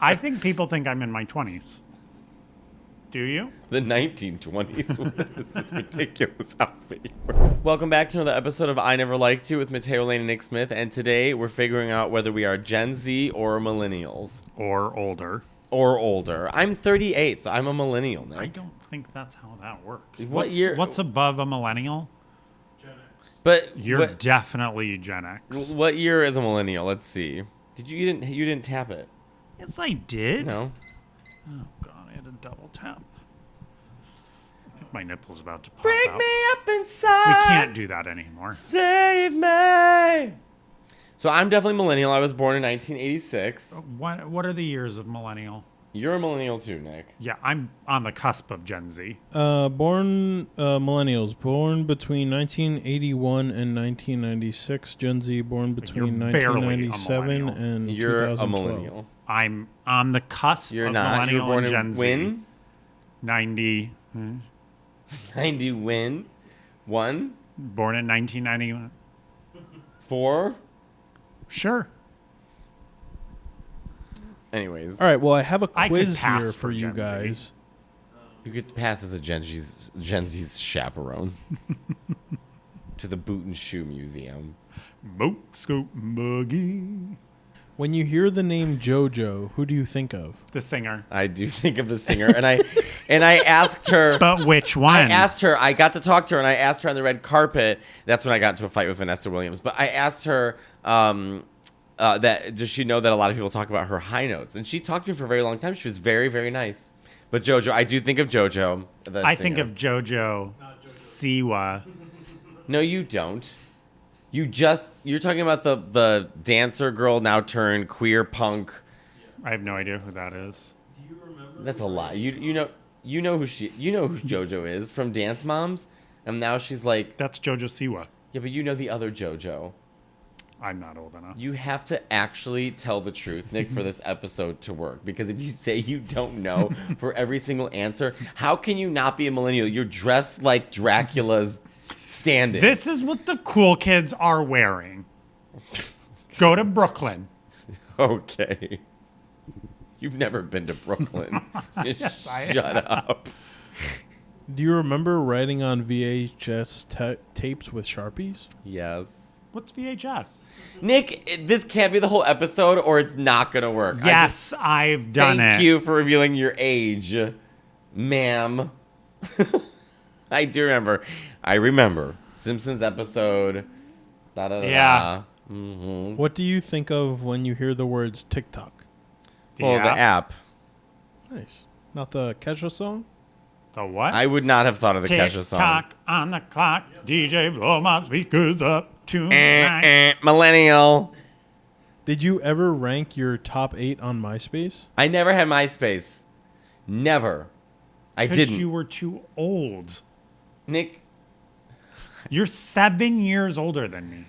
I think people think I'm in my 20s. Do you? The 1920s. What is this ridiculous outfit? Welcome back to another episode of I Never Liked You with Matteo, Lane, and Nick Smith. And today we're figuring out whether we are Gen Z or Millennials. Or older. Or older. I'm 38, so I'm a millennial, Nick. I don't think that's how that works. What's above a millennial? Gen X. But You're definitely Gen X. what year is a millennial? Let's see. You didn't tap it? Yes, I did. No. Oh, God, I had a double tap. I think my nipple's about to pop Break out. me up inside. We can't do that anymore. Save me. So I'm definitely millennial. I was born in 1986. What are the years of millennial? You're a millennial too, Nick. Yeah, I'm on the cusp of Gen Z. Millennials, born between 1981 and 1996. Gen Z, born between You're barely a 1997 millennial. and You're 2012. a millennial. I'm on the cusp You're of not. millennial You're born and Gen in Z. when? 90. 90 when? 1? Born in 1991. 4? Sure. Anyways. All right, well, I have a I could quiz pass here for for you Gen Z. guys. You could pass as a Gen Z's chaperone to the Boot and Shoe Museum. Boop, scoop, boogie. When you hear the name JoJo, who do you think of? The singer. I do think of the singer, and I asked her. But which one? I got to talk to her, and I asked her on the red carpet. That's when I got into a fight with Vanessa Williams. But I asked her, that does she know that a lot of people talk about her high notes? And she talked to me for a very long time. She was very, very nice. But JoJo, I do think of JoJo. I think of JoJo Siwa. No, you don't. You're talking about the dancer girl now turned queer punk. I have no idea who that is. Do you remember? That's a lie. You know who JoJo is from Dance Moms, and now she's like, That's JoJo Siwa. yeah, but you know the other JoJo. I'm not old enough. You have to actually tell the truth, Nick, for this episode to work. Because if you say you don't know for every single answer, how can you not be a millennial? You're dressed like Dracula's stand-in. This is what the cool kids are wearing. Go to Brooklyn. Okay. You've never been to Brooklyn. Yes, I Shut up. Do you remember writing on VHS tapes with Sharpies? Yes. What's VHS? Nick, this can't be the whole episode or it's not going to work. Yes, I've done it. Thank you for revealing your age, ma'am. I do remember. I remember. Simpsons episode. Yeah. Mm-hmm. What do you think of when you hear the words TikTok? The app. Nice. Not the Kesha song? The what? I would not have thought of the Kesha song. Tick-tock on the clock. DJ, blow my speakers up tonight. Millennial. Did you ever rank your top 8 on MySpace? I never had MySpace. Never. I Because didn't. you were too old. Nick. You're 7 years older than me.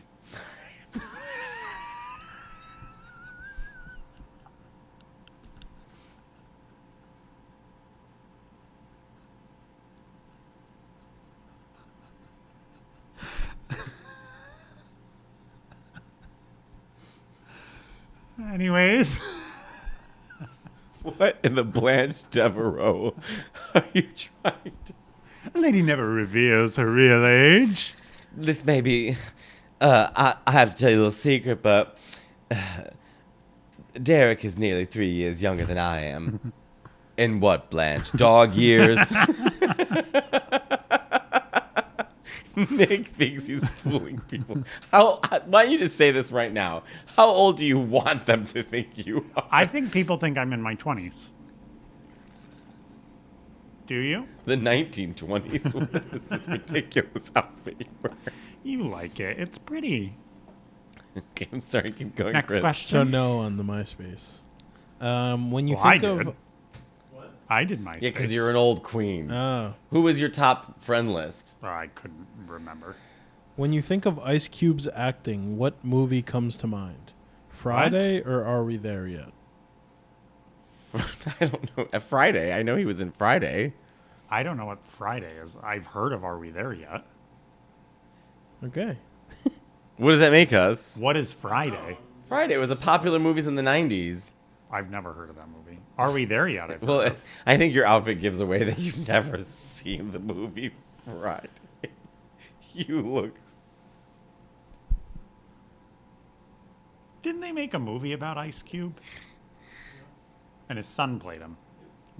Anyways. What in the Blanche Devereaux are you trying to... A lady never reveals her real age. This may be... I have to tell you a little secret, but... Derek is nearly 3 years younger than I am. In what, Blanche? Dog years? Nick thinks he's fooling people. Why don't you just say this right now? How old do you want them to think you are? I think people think I'm in my 20s. Do you? The 1920s. What is this ridiculous outfit you wear? You like it. It's pretty. Okay, I'm sorry. Keep going, Next Chris. So question. no on the MySpace. When you Well, I think of... did. I did MySpace. Yeah, because you're an old queen. Oh. Who was your top friend list? Oh, I couldn't remember. When you think of Ice Cube's acting, what movie comes to mind? Friday or Are We There Yet? I don't know. At Friday. I know he was in Friday. I don't know what Friday is. I've heard of Are We There Yet? Okay. What does that make us? What is Friday? Friday was a popular movies in the 90s. I've never heard of that movie. Are We There Yet? I've Well, heard of. I think your outfit gives away that you've never seen the movie Friday. You look. Didn't they make a movie about Ice Cube? And his son played him.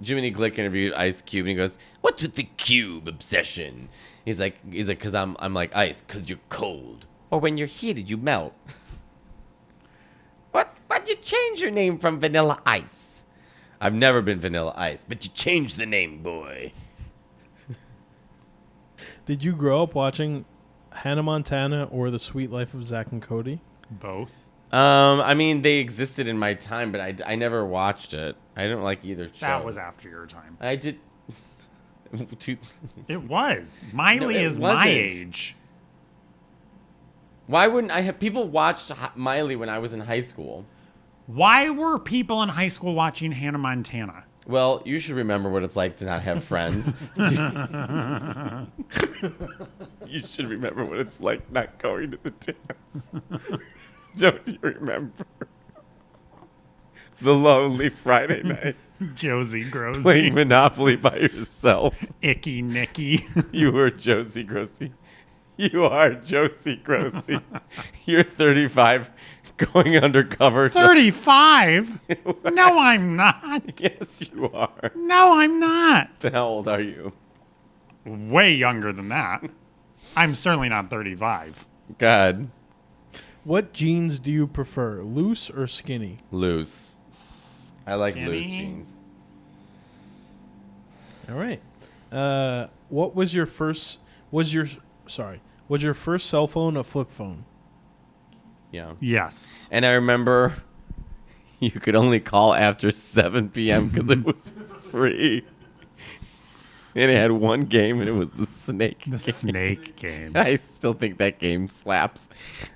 Jiminy Glick interviewed Ice Cube, and he goes, "What's with the cube obsession?" He's like, "Cause I'm like ice, cause you're cold, or when you're heated, you melt." Why'd you change your name from Vanilla Ice? I've never been Vanilla Ice, but you changed the name, boy. Did you grow up watching Hannah Montana or The Sweet Life of Zack and Cody? Both. I mean, they existed in my time, but I never watched it. I didn't like either show. That was after your time. I did. It was. Miley it is my wasn't. age. Why wouldn't I have people watched Miley when I was in high school? Why were people in high school watching Hannah Montana? Well, you should remember what it's like to not have friends. You should remember what it's like not going to the dance. Don't you remember? The lonely Friday nights. Josie Grossi. Playing Monopoly by yourself. Icky Nicky. You were Josie Grossi. You are Josie Grossi. You're 35 going undercover. 35? No, I'm not. Yes, you are. No, I'm not. How old are you? Way younger than that. I'm certainly not 35. God. What jeans do you prefer, loose or skinny? Loose. I like Skinny? loose jeans. All right. What was your first? Was your cell phone a flip phone? Yeah. Yes. And I remember you could only call after 7 p.m. because it was free. And it had one game, and it was the snake The game. snake game. I still think that game slaps.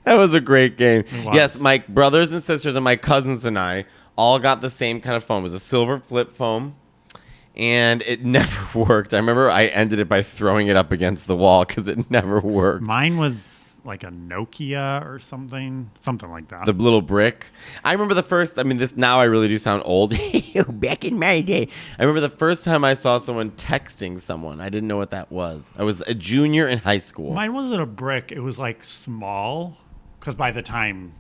That was a great game. It was. Yes, my brothers and sisters and my cousins and I all got the same kind of phone. It was a silver flip phone, and it never worked. I remember I ended it by throwing it up against the wall because it never worked. Mine was like a Nokia or something like that. The little brick. I remember the first, this now I really do sound old. Back in my day. I remember the first time I saw someone texting someone. I didn't know what that was. I was a junior in high school. Mine wasn't a brick. It was like small, because by the time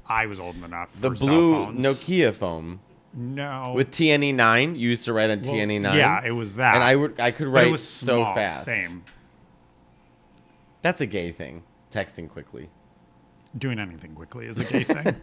I was old enough for The cell blue phones. Nokia phone. No. With TNE9. You used to write on TNE9. Yeah, it was that. And I could But write it was so small, fast. Same. That's a gay thing. Texting quickly. Doing anything quickly is a gay thing.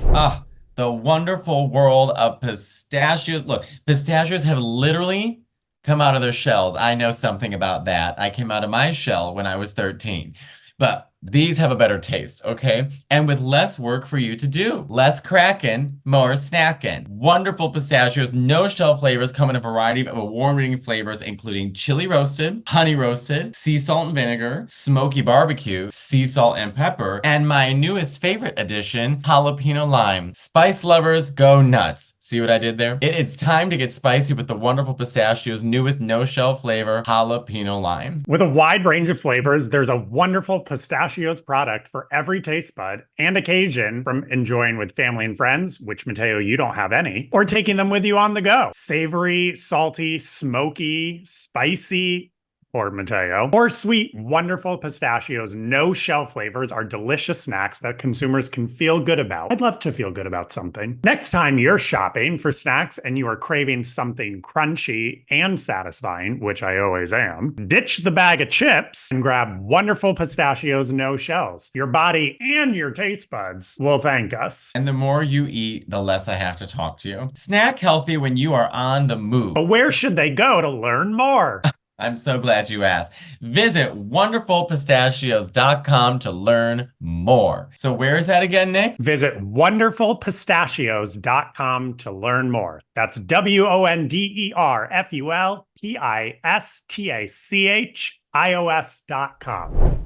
Ah, the wonderful world of pistachios. Look, pistachios have literally come out of their shells. I know something about that. I came out of my shell when I was 13. But these have a better taste, okay? And with less work for you to do. Less cracking, more snacking. Wonderful pistachios, no shell flavors, come in a variety of award-winning flavors, including chili roasted, honey roasted, sea salt and vinegar, smoky barbecue, sea salt and pepper, and my newest favorite addition, jalapeno lime. Spice lovers, go nuts. See what I did there? It's time to get spicy with the wonderful pistachios' newest no-shell flavor, jalapeno lime. With a wide range of flavors, there's a wonderful pistachios product for every taste bud and occasion, from enjoying with family and friends, which Matteo, you don't have any, or taking them with you on the go. Savory, salty, smoky, spicy, or Matteo, or sweet, wonderful pistachios, no shell flavors are delicious snacks that consumers can feel good about. I'd love to feel good about something. Next time you're shopping for snacks and you are craving something crunchy and satisfying, which I always am, ditch the bag of chips and grab wonderful pistachios, no shells. Your body and your taste buds will thank us. And the more you eat, the less I have to talk to you. Snack healthy when you are on the move. But where should they go to learn more? I'm so glad you asked. Visit wonderfulpistachios.com to learn more. So where is that again, Nick? Visit wonderfulpistachios.com to learn more. That's wonderfulpistachios.com.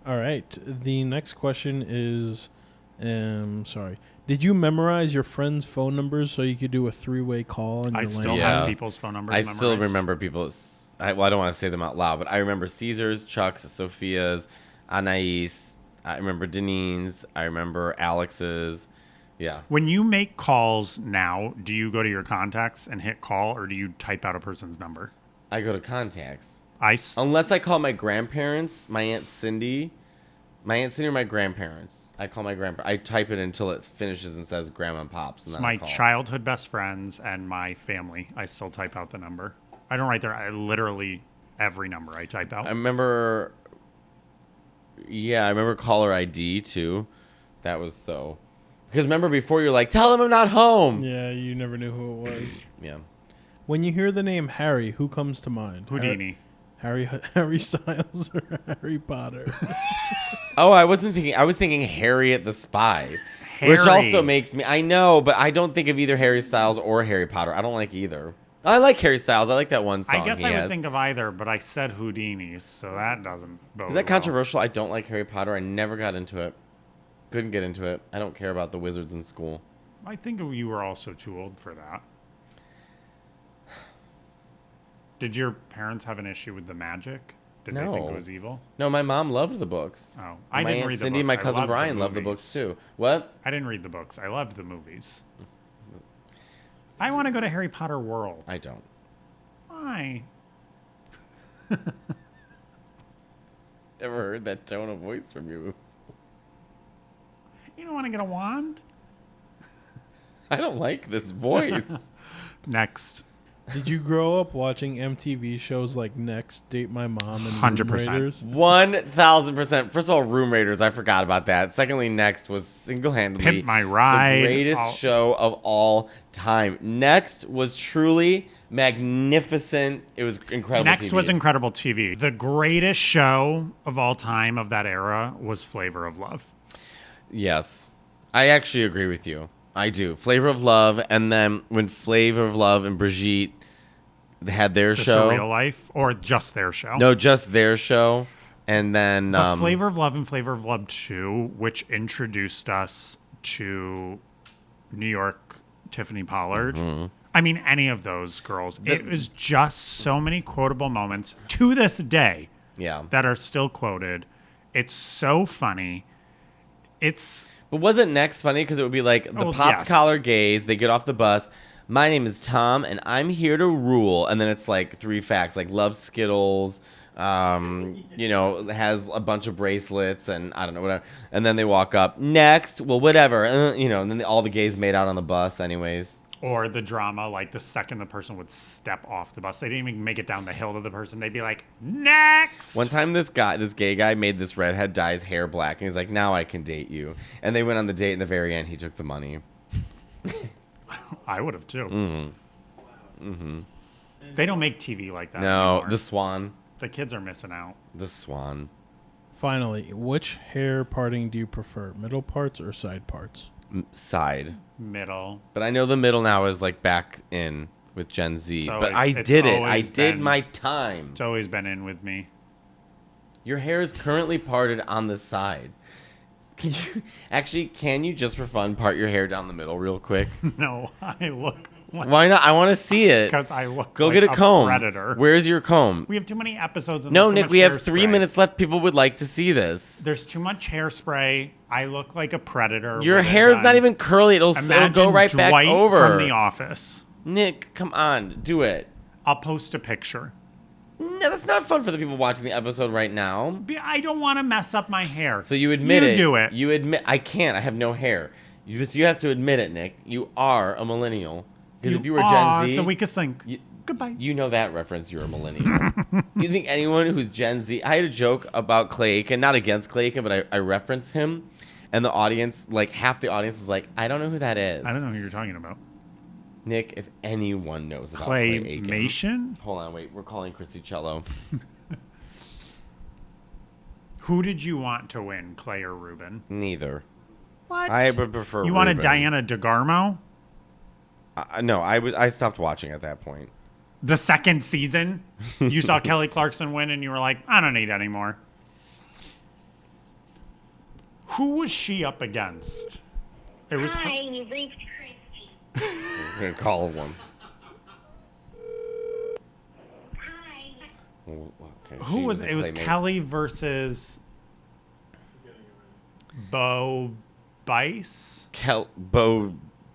All right. The next question is, sorry. Did you memorize your friends' phone numbers so you could do a three-way call on I your still landline? Yeah. have people's phone numbers I memorized. still remember people's. I don't want to say them out loud, but I remember Caesar's, Chuck's, Sophia's, Anais. I remember Denise's. I remember Alex's. Yeah. When you make calls now, do you go to your contacts and hit call, or do you type out a person's number? I go to contacts. Unless I call my grandparents, my Aunt Cindy or my grandparents. I call my grandparents. I type it until it finishes and says grandma and pops. And then my I call. childhood best friends and my family, I still type out the number. I don't write their, literally every number I type out. I remember caller ID too. That was so. Because remember before you're like, tell them I'm not home. Yeah, you never knew who it was. Yeah. When you hear the name Harry, who comes to mind? Houdini. Harry Styles or Harry Potter? Oh, I was thinking Harriet the Spy. Harry. Which also makes me, I know, but I don't think of either Harry Styles or Harry Potter. I don't like either. I like Harry Styles. I like that one song I guess he I would has. think of either, but I said Houdini, so that doesn't bode Is that well. controversial? I don't like Harry Potter. I never got into it. Couldn't get into it. I don't care about the wizards in school. I think you were also too old for that. Did your parents have an issue with the magic? Did they think No. it was evil? No, my mom loved the books. Oh, I didn't Aunt read the Cindy and books. my I cousin loved the Brian loved the movies. books too. What? I didn't read the books. I loved the movies. I want to go to Harry Potter World. I don't. Why? Never heard that tone of voice from you. You don't want to get a wand? I don't like this voice. Next. Did you grow up watching MTV shows like Next, Date My Mom, and 100%. Room Raiders? 1000%. First of all, Room Raiders, I forgot about that. Secondly, Next was single-handedly Pimp My Ride. the greatest show of all time. Next was truly magnificent. It was incredible. Next TV. was incredible TV. The greatest show of all time of that era was Flavor of Love. Yes. I actually agree with you. I do. Flavor of Love, and then when Flavor of Love and Brigitte had their The show. Surreal Life, or just their show. No, just their show. And then But Flavor of Love and Flavor of Love 2, which introduced us to New York Tiffany Pollard. Mm-hmm. I mean, any of those girls. It was just so many quotable moments to this day yeah. that are still quoted. It's so funny. It's But wasn't Next funny? Because it would be like the Oh, popped yes. collar gays. They get off the bus. My name is Tom, and I'm here to rule. And then it's like 3 facts, like loves Skittles, has a bunch of bracelets, and I don't know, whatever. And then they walk up. Next, well, whatever. And then all the gays made out on the bus anyways. or the drama, like the second the person would step off the bus, they didn't even make it down the hill to the person. They'd be like, next. One time this gay guy made this redhead dye his hair black, and he's like, now I can date you. And they went on the date, and at the very end, he took the money. I would have too. Mm-hmm. They don't make TV like that No, anymore. the swan. The kids are missing out. The swan. Finally, which hair parting do you prefer, middle parts or side parts? Side. Middle. But I know the middle now is like back in with Gen Z. It's But always- I it's did it. I always did been- my time. It's always been in with me. Your hair is currently parted on the side. Can you just for fun part your hair down the middle real quick? No, I look like, Why not? I want to see it. because I look Go like get a comb. predator. Where's your comb? We have too many episodes. And No, there's too Nick, much we have 3 hairspray. minutes left. People would like to see this. There's too much hairspray. I look like a predator. Your with it hair's done. not even curly. It'll Imagine go right Dwight back over. from The Office. Nick, come on. Do it. I'll post a picture. No, that's not fun for the people watching the episode right now. I don't want to mess up my hair. So you admit it. You do it. You admit I can't. I have no hair. You have to admit it, Nick. You are a millennial. Because if you were are Gen Z, the weakest link. Goodbye. you know that reference. You're a millennial. You think anyone who's Gen Z? I had a joke about Clay Aiken, not against Clay Aiken, but I reference him, and the audience, like half the audience, is like, I don't know who that is. I don't know who you're talking about. Nick, if anyone knows about Clay Aiken, Claymation? hold on, wait. We're calling Christy Cello. Who did you want to win, Clay or Ruben? Neither. What? I would prefer. You wanted Ruben. Diana DeGarmo? No, I stopped watching at that point. The second season? You saw Kelly Clarkson win and you were like, I don't need any more. Who was she up against? It was Hi, you reached Christy. I'm gonna call one. Hi. Oh, okay, who she was a it? Was playmate. Kelly versus Bo Bice.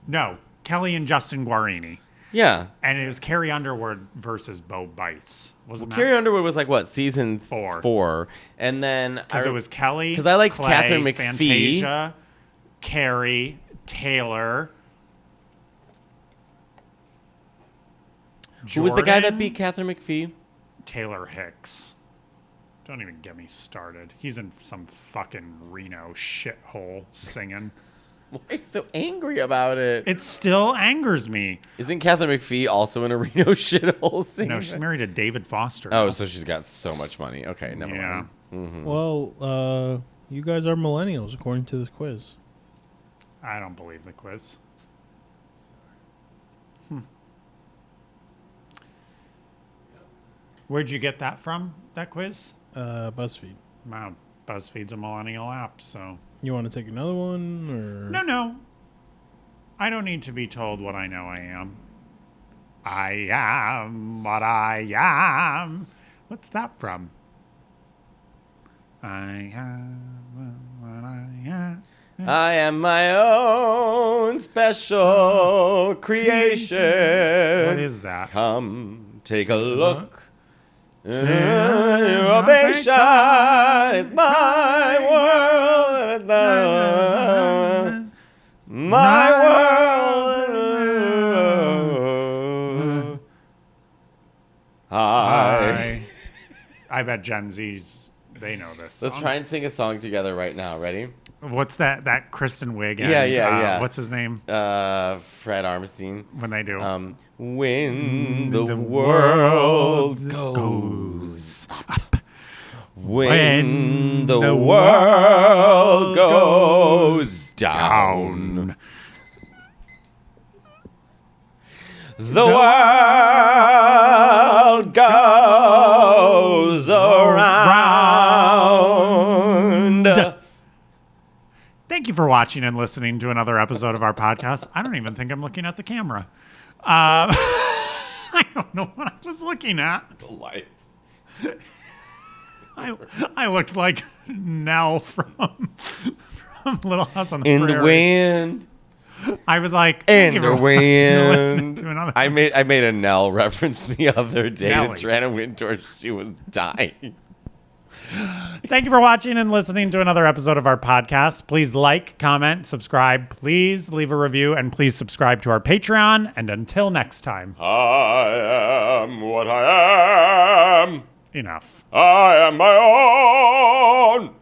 No. Kelly and Justin Guarini. Yeah. And it was Carrie Underwood versus Bo Bice. Wasn't Carrie Underwood was like what, season 4? And then because it was Kelly. Because I liked Clay, Catherine McPhee. Fantasia, Carrie, Taylor. Who was the guy that Jordan, beat Catherine McPhee? Taylor Hicks. Don't even get me started. He's in some fucking Reno shithole singing. Why are you so angry about it? It still angers me. Isn't Catherine McPhee also in a Reno shithole singing? No, she's married to David Foster. Oh, so she's got so much money. Okay, never Yeah. mind. Well, you guys are millennials according to this quiz. I don't believe the quiz. Where'd you get that from, that quiz? BuzzFeed. Wow, BuzzFeed's a millennial app, so... You want to take another one, or No. I don't need to be told what I know I am. I am what I am. What's that from? I am what I am. I am my own special creation. What is that? Come, take a look. Innovation is my world. My world. I bet Gen Z's, they know this Let's song. try and sing a song together right now. Ready? What's that Kristen Wiig? And, Yeah. What's his name? Fred Armisen. When they do. When the world goes up. When the world goes down. The world goes around. Thank you for watching and listening to another episode of our podcast. I don't even think I'm looking at the camera. I don't know what I was looking at. The lights. I looked like Nell from Little House on the In Prairie. the wind. I was like, In thank you the for listening wind. to another- I made a Nell reference the other day Nelly. to Trana Wintour. She was dying. Thank you for watching and listening to another episode of our podcast. Please like, comment, subscribe. Please leave a review and please subscribe to our Patreon. And until next time, I am what I am. enough. I am my own